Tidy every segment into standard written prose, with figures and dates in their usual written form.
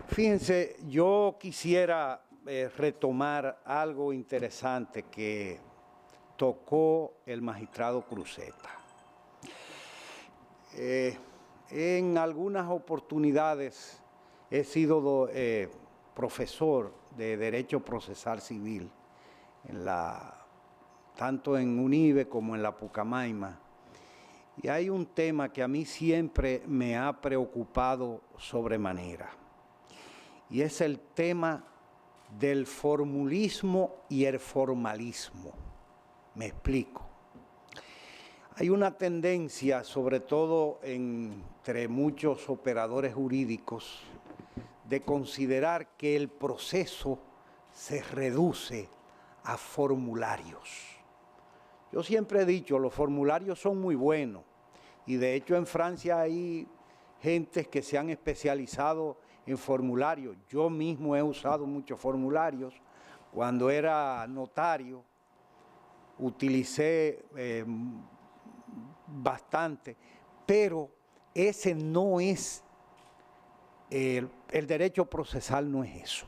Fíjense, yo quisiera retomar algo interesante que tocó el magistrado Cruzeta. En algunas oportunidades he sido profesor de Derecho Procesal Civil, tanto en UNIBE como en la Pucamaima. Y hay un tema que a mí siempre me ha preocupado sobremanera, y es el tema del formulismo y el formalismo. Me explico. Hay una tendencia, sobre todo entre muchos operadores jurídicos, de considerar que el proceso se reduce a formularios. Yo siempre he dicho, los formularios son muy buenos, y de hecho en Francia hay gentes que se han especializado en formularios. Yo mismo he usado muchos formularios. Cuando era notario, utilicé bastante, pero ese no es, el derecho procesal no es eso.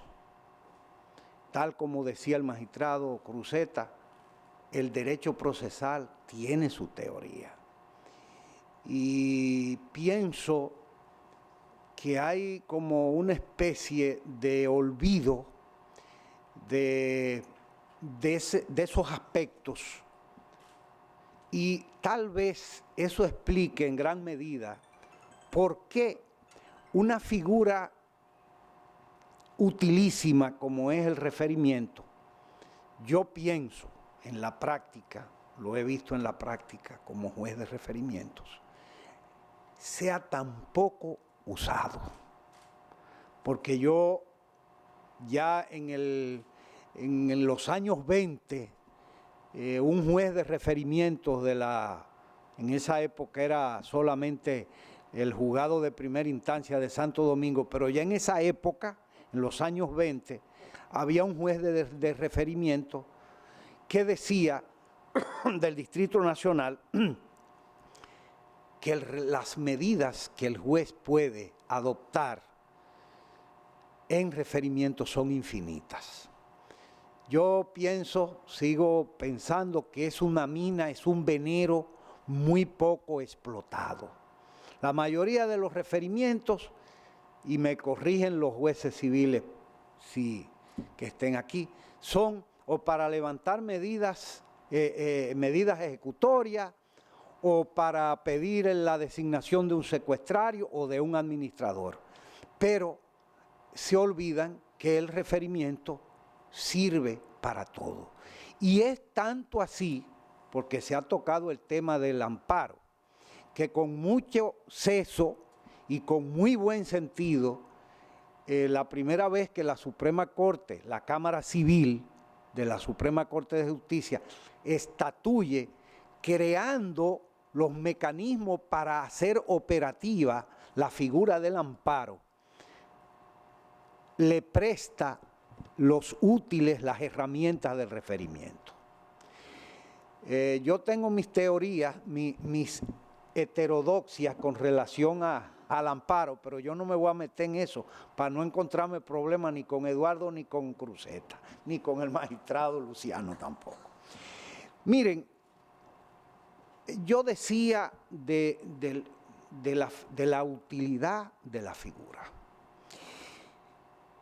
Tal como decía el magistrado Cruzeta, el derecho procesal tiene su teoría. Y pienso que hay como una especie de olvido de esos aspectos, y tal vez eso explique en gran medida por qué una figura utilísima como es el referimiento, yo pienso en la práctica, lo he visto en la práctica como juez de referimientos, sea tan poco usado. Porque yo ya en los años 20, un juez de referimientos en esa época era solamente el juzgado de primera instancia de Santo Domingo, pero ya en esa época, en los años 20, había un juez de referimiento que decía del Distrito Nacional que las medidas que el juez puede adoptar en referimiento son infinitas. Yo sigo pensando que es una mina, es un venero muy poco explotado. La mayoría de los referimientos, y me corrigen los jueces civiles que estén aquí, son o para levantar medidas ejecutorias, o para pedir la designación de un secuestrario o de un administrador. Pero se olvidan que el referimiento sirve para todo. Y es tanto así, porque se ha tocado el tema del amparo, que con mucho seso y con muy buen sentido, la primera vez que la Suprema Corte, la Cámara Civil de la Suprema Corte de Justicia, estatuye creando los mecanismos para hacer operativa la figura del amparo, le presta los útiles, las herramientas del referimiento. Yo tengo mis teorías, mis heterodoxias con relación al amparo, pero yo no me voy a meter en eso para no encontrarme problemas ni con Eduardo, ni con Cruzeta, ni con el magistrado Luciano tampoco. Miren, yo decía de la utilidad de la figura.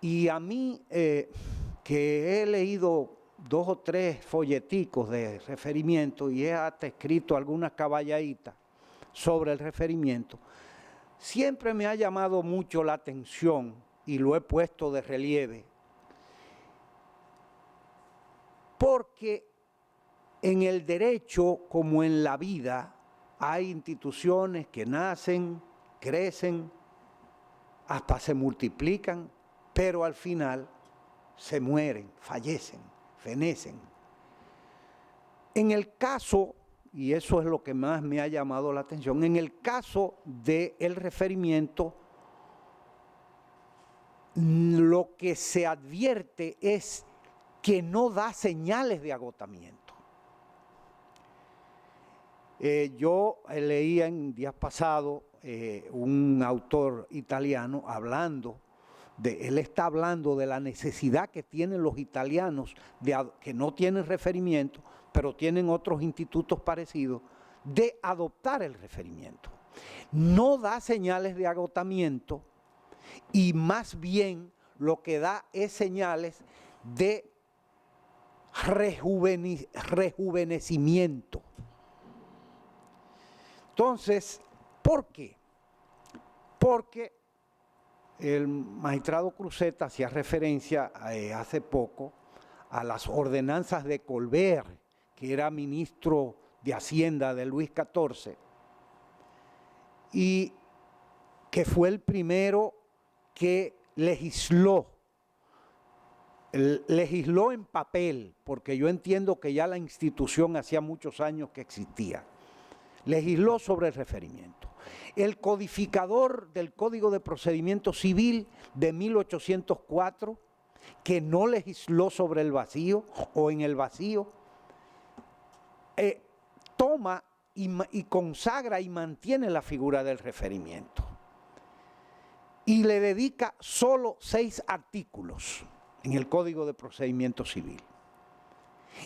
Y a mí, que he leído 2 o 3 folleticos de referimiento y he hasta escrito algunas caballaditas sobre el referimiento, siempre me ha llamado mucho la atención y lo he puesto de relieve, porque en el derecho, como en la vida, hay instituciones que nacen, crecen, hasta se multiplican, pero al final se mueren, fallecen, fenecen. En el caso, y eso es lo que más me ha llamado la atención, en el caso del referimiento, lo que se advierte es que no da señales de agotamiento. Yo leía en días pasados un autor italiano hablando él está hablando de la necesidad que tienen los italianos, que no tienen referimiento, pero tienen otros institutos parecidos, de adoptar el referimiento. No da señales de agotamiento y más bien lo que da es señales de rejuvenecimiento. Entonces, ¿por qué? Porque el magistrado Cruzeta hacía referencia hace poco a las ordenanzas de Colbert, que era ministro de Hacienda de Luis XIV, y que fue el primero que legisló en papel, porque yo entiendo que ya la institución hacía muchos años que existía, legisló sobre el referimiento. El codificador del Código de Procedimiento Civil de 1804, que no legisló sobre el vacío o en el vacío, toma y consagra y mantiene la figura del referimiento. Y le dedica solo 6 artículos en el Código de Procedimiento Civil.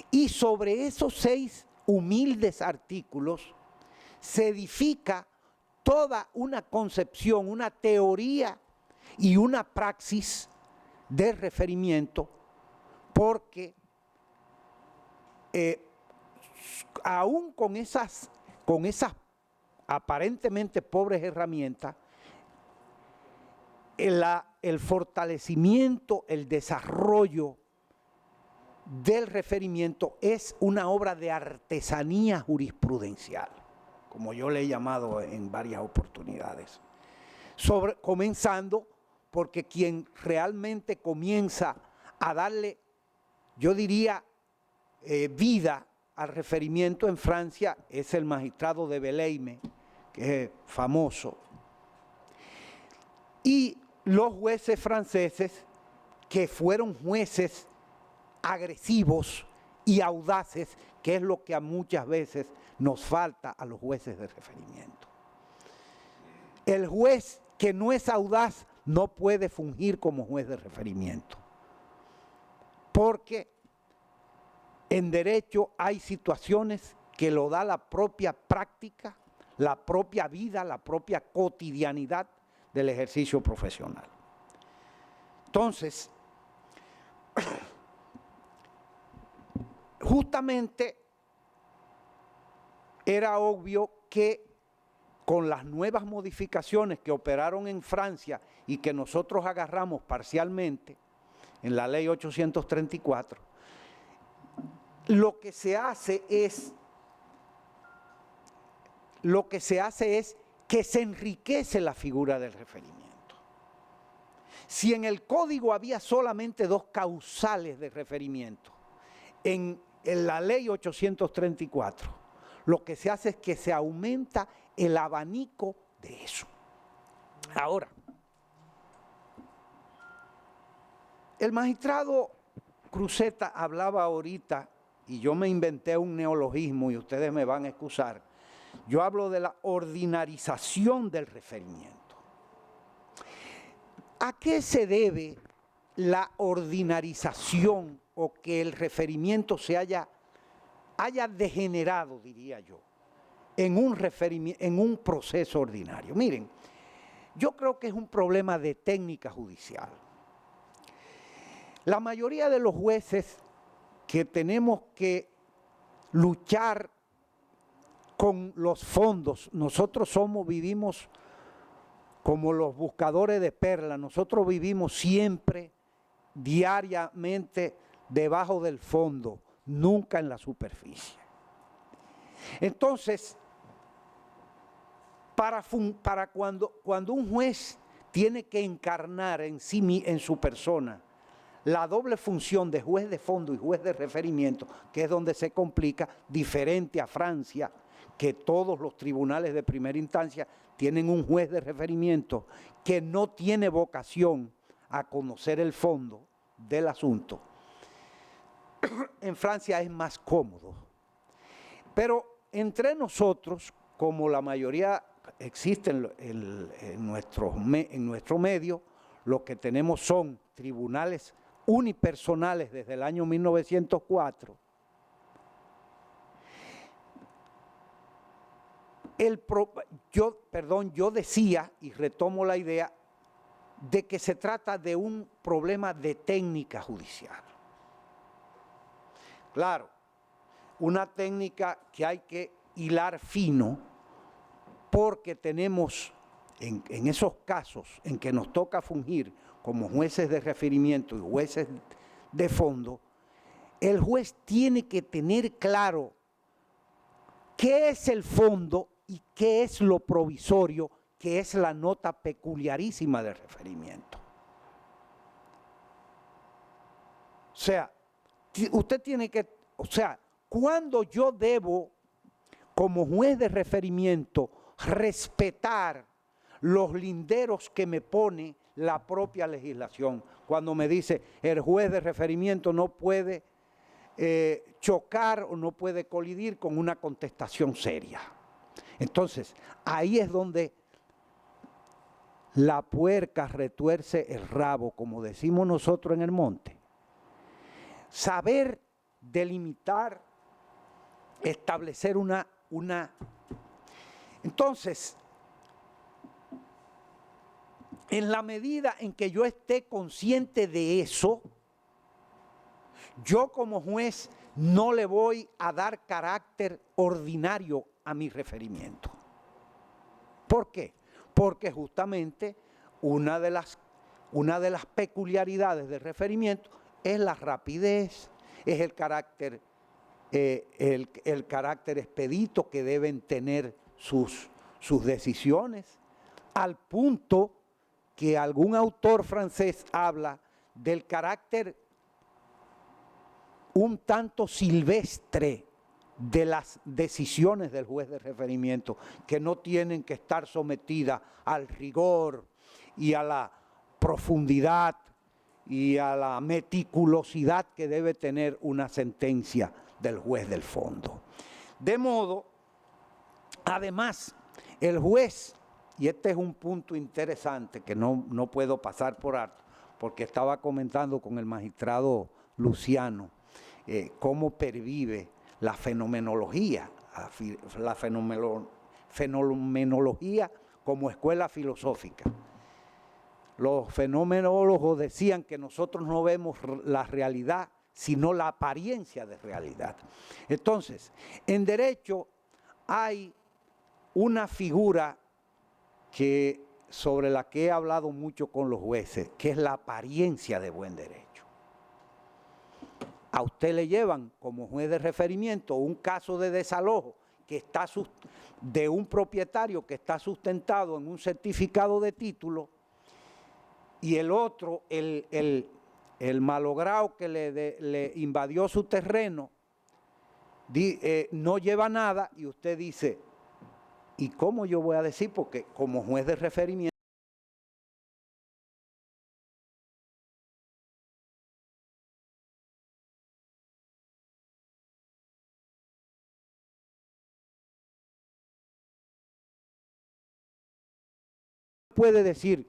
Y sobre esos 6 humildes artículos se edifica toda una concepción, una teoría y una praxis del referimiento, porque aún con esas aparentemente pobres herramientas, el fortalecimiento, el desarrollo del referimiento es una obra de artesanía jurisprudencial, como yo le he llamado en varias oportunidades. Comenzando porque quien realmente comienza a darle, yo diría, vida al referimiento en Francia es el magistrado de Belleime, que es famoso, y los jueces franceses, que fueron jueces agresivos y audaces, que es lo que a muchas veces nos falta a los jueces de referimiento. El juez que no es audaz no puede fungir como juez de referimiento, porque en derecho hay situaciones que lo da la propia práctica, la propia vida, la propia cotidianidad del ejercicio profesional. Entonces, justamente era obvio que con las nuevas modificaciones que operaron en Francia y que nosotros agarramos parcialmente en la ley 834, lo que se hace es que se enriquece la figura del referimiento. Si en el código había solamente 2 causales de referimiento, en la ley 834, lo que se hace es que se aumenta el abanico de eso. Ahora, el magistrado Cruzeta hablaba ahorita, y yo me inventé un neologismo y ustedes me van a excusar, yo hablo de la ordinarización del referimiento. ¿A qué se debe la ordinarización o que el referimiento se haya degenerado, diría yo, en un proceso ordinario? Miren, yo creo que es un problema de técnica judicial. La mayoría de los jueces que tenemos que luchar con los fondos, nosotros vivimos como los buscadores de perlas, nosotros vivimos siempre, diariamente, debajo del fondo, nunca en la superficie. Entonces, para cuando un juez tiene que encarnar en su persona la doble función de juez de fondo y juez de referimiento, que es donde se complica, diferente a Francia, que todos los tribunales de primera instancia tienen un juez de referimiento que no tiene vocación a conocer el fondo del asunto. En Francia es más cómodo. Pero entre nosotros, como la mayoría existe en nuestro medio, lo que tenemos son tribunales unipersonales desde el año 1904, yo decía, y retomo la idea, de que se trata de un problema de técnica judicial. Claro, una técnica que hay que hilar fino, porque tenemos, en esos casos en que nos toca fungir como jueces de referimiento y jueces de fondo, el juez tiene que tener claro qué es el fondo y qué es lo provisorio, que es la nota peculiarísima del referimiento. O sea, usted tiene que, ¿cuándo yo debo, como juez de referimiento, respetar los linderos que me pone la propia legislación? Cuando me dice el juez de referimiento no puede chocar o no puede colidir con una contestación seria. Entonces, ahí es donde la puerca retuerce el rabo, como decimos nosotros en el monte. Saber delimitar, establecer una... Entonces, en la medida en que yo esté consciente de eso, yo como juez no le voy a dar carácter ordinario a mi referimiento. ¿Por qué? Porque justamente una de las peculiaridades del referimiento es la rapidez, es el carácter expedito que deben tener sus decisiones, al punto que algún autor francés habla del carácter un tanto silvestre de las decisiones del juez de referimiento, que no tienen que estar sometidas al rigor y a la profundidad y a la meticulosidad que debe tener una sentencia del juez del fondo. De modo, además, el juez, y este es un punto interesante que no puedo pasar por alto, porque estaba comentando con el magistrado Luciano cómo pervive la fenomenología como escuela filosófica. Los fenomenólogos decían que nosotros no vemos la realidad, sino la apariencia de realidad. Entonces, en derecho hay una figura sobre la que he hablado mucho con los jueces, que es la apariencia de buen derecho. A usted le llevan como juez de referimiento un caso de desalojo que está de un propietario que está sustentado en un certificado de título, y el otro, el malogrado que le invadió su terreno, no lleva nada, y usted dice, ¿y cómo yo voy a decir? Porque como juez de referimiento puede decir,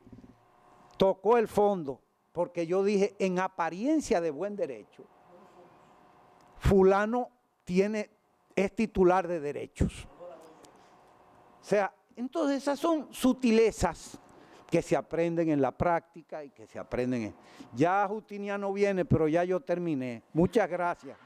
tocó el fondo, porque yo dije, en apariencia de buen derecho, fulano es titular de derechos. O sea, entonces esas son sutilezas que se aprenden en la práctica y que se aprenden Ya Justiniano viene, pero ya yo terminé. Muchas gracias.